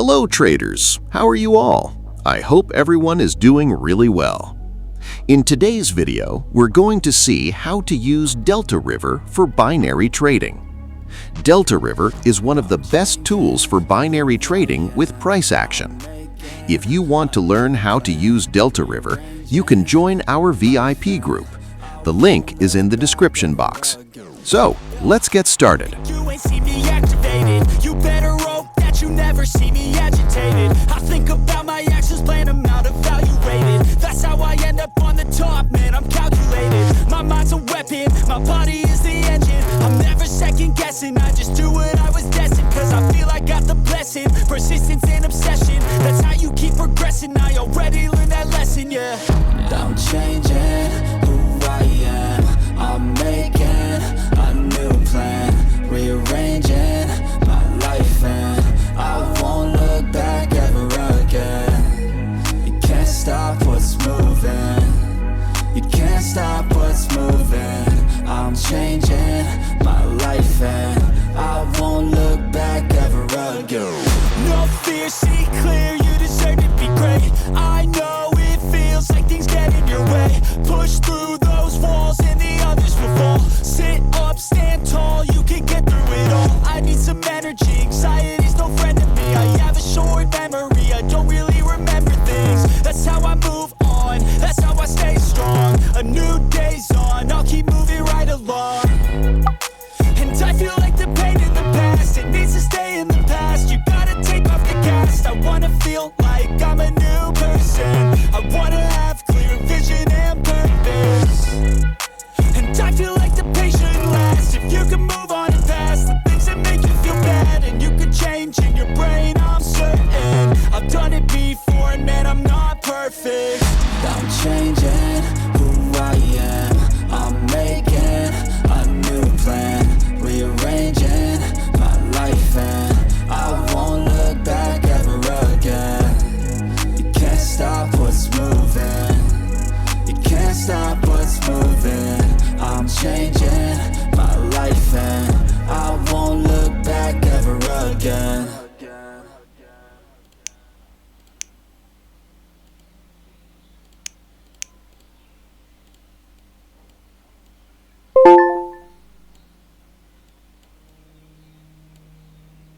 Hello traders, how are you all? I hope everyone is doing really well. In today's video, we're going to see how to use DeltaRiver for binary trading. DeltaRiver is one of the best tools for binary trading with price action. If you want to learn how to use DeltaRiver, you can join our VIP group. The link is in the description box. So, let's get started. You ain't see me activated. You better hope that you never see me agitated. I think about my actions, plan them out, evaluated. That's how I end up on the top, man, I'm calculated. My mind's a weapon, my body is the engine. I'm never second guessing, I just do what I was destined. Cause I feel I got the blessing, persistence and obsession. That's how you keep progressing, I already learned that lesson, yeah. I'm changing who I am, I'm making a new plan, rearranging my life and I won't look back ever again. You can't stop what's moving, you can't stop what's moving. I'm changing my life and I won't look back ever again. No fear, see clear, you deserve to be great. I know it feels like things get in your way. Push through those walls and the others will fall. Sit up, stand tall, you can get through it all. I need some energy, anxiety's no friend to me. I have a short memory, I don't really remember things. That's how I move on, that's how I stay strong. A new day's on, I'll keep moving right along. And I feel like the pain in the past, it needs to stay in the past. You gotta take off the cast. I wanna feel like I'm a new person. I wanna have clear vision and purpose. And I feel like the pain shouldn't last. If you can move on and past the things that make you feel bad, and you can change in your brain, I'm certain. I've done it before and man, I'm not perfect. I'm changing who I am, I'm making a new plan, rearranging my life and I won't look back ever again. You can't stop what's moving, you can't stop what's moving. I'm changing my life and I won't look back ever again.